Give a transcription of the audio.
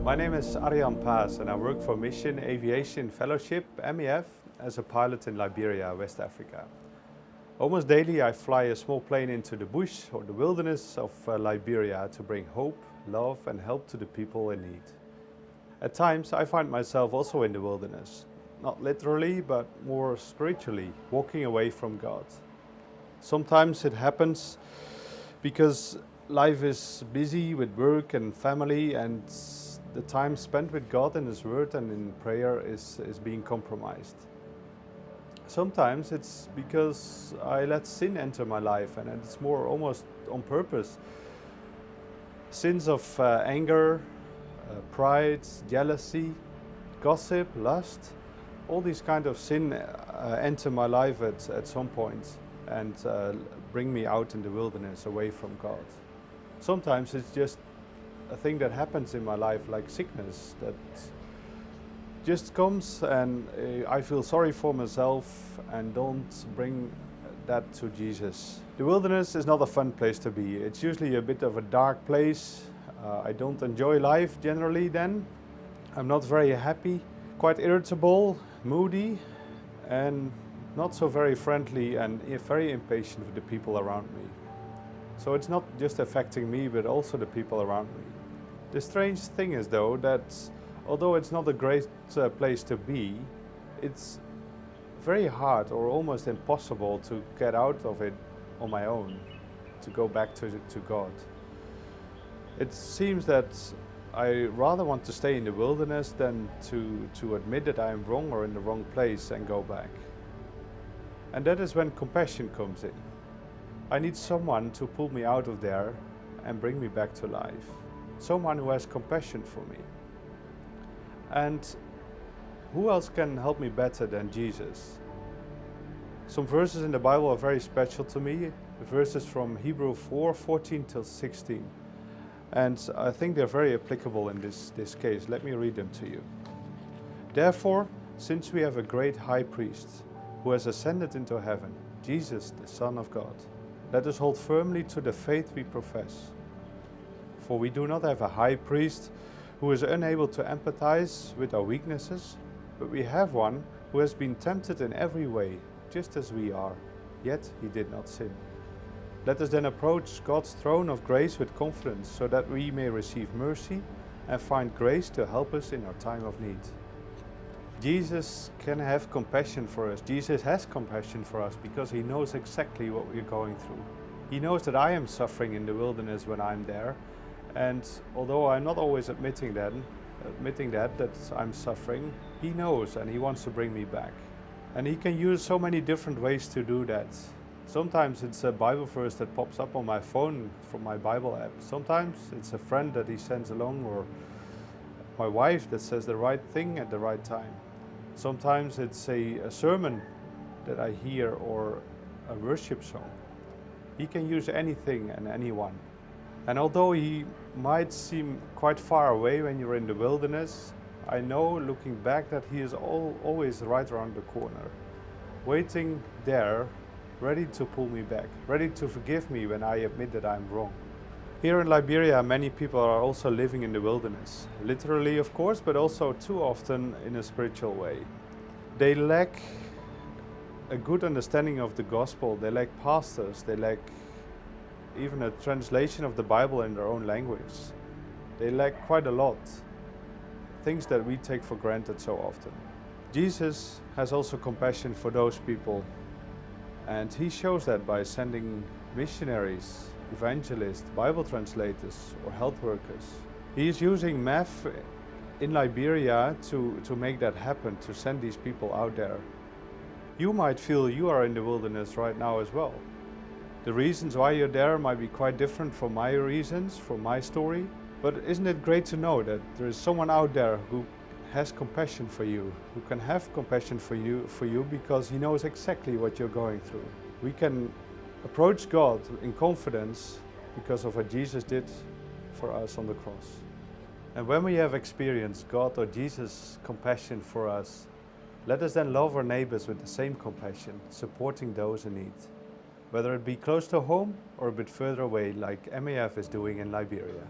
My name is Arjan Paas and I work for Mission Aviation Fellowship, MEF, as a pilot in Liberia, West Africa. Almost daily I fly a small plane into the bush or the wilderness of Liberia to bring hope, love and help to the people in need. At times I find myself also in the wilderness, not literally but more spiritually, walking away from God. Sometimes it happens because life is busy with work and family, and the time spent with God and His Word and in prayer is being compromised. Sometimes it's because I let sin enter my life, and it's more almost on purpose. Sins of anger, pride, jealousy, gossip, lust, all these kind of sin enter my life at some point and bring me out in the wilderness away from God. Sometimes it's just a thing that happens in my life, like sickness, that just comes and I feel sorry for myself and don't bring that to Jesus. The wilderness is not a fun place to be. It's usually a bit of a dark place. I don't enjoy life generally then. I'm not very happy, quite irritable, moody, and not so very friendly and very impatient with the people around me. So it's not just affecting me, but also the people around me. The strange thing is though that although it's not a great place to be, it's very hard or almost impossible to get out of it on my own, to go back to God. It seems that I rather want to stay in the wilderness than to admit that I am wrong or in the wrong place and go back. And that is when compassion comes in. I need someone to pull me out of there and bring me back to life. Someone who has compassion for me. And who else can help me better than Jesus? Some verses in the Bible are very special to me. The verses from Hebrews 4:14 till 16. And I think they're very applicable in this case. Let me read them to you. Therefore, since we have a great high priest who has ascended into heaven, Jesus, the Son of God, let us hold firmly to the faith we profess. For we do not have a high priest who is unable to empathize with our weaknesses, but we have one who has been tempted in every way, just as we are, yet he did not sin. Let us then approach God's throne of grace with confidence, so that we may receive mercy and find grace to help us in our time of need. Jesus can have compassion for us. Jesus has compassion for us because He knows exactly what we're going through. He knows that I am suffering in the wilderness when I'm there, and although I'm not always admitting that I'm suffering, He knows and He wants to bring me back. And He can use so many different ways to do that. Sometimes it's a Bible verse that pops up on my phone from my Bible app. Sometimes it's a friend that He sends along, or my wife that says the right thing at the right time. Sometimes it's a sermon that I hear, or a worship song. He can use anything and anyone. And although He might seem quite far away when you're in the wilderness, I know looking back that He is always right around the corner, waiting there, ready to pull me back, ready to forgive me when I admit that I'm wrong. Here in Liberia, many people are also living in the wilderness. Literally, of course, but also too often in a spiritual way. They lack a good understanding of the gospel. They lack pastors. They lack even a translation of the Bible in their own language. They lack quite a lot. Things that we take for granted so often. Jesus has also compassion for those people. And He shows that by sending missionaries, evangelists, Bible translators, or health workers. He is using MEF in Liberia to make that happen, to send these people out there. You might feel you are in the wilderness right now as well. The reasons why you're there might be quite different from my reasons, from my story. But isn't it great to know that there is someone out there who has compassion for you, who can have compassion for you because He knows exactly what you're going through. We can approach God in confidence because of what Jesus did for us on the cross. And when we have experienced God or Jesus' compassion for us, let us then love our neighbors with the same compassion, supporting those in need, whether it be close to home or a bit further away like MEF is doing in Liberia.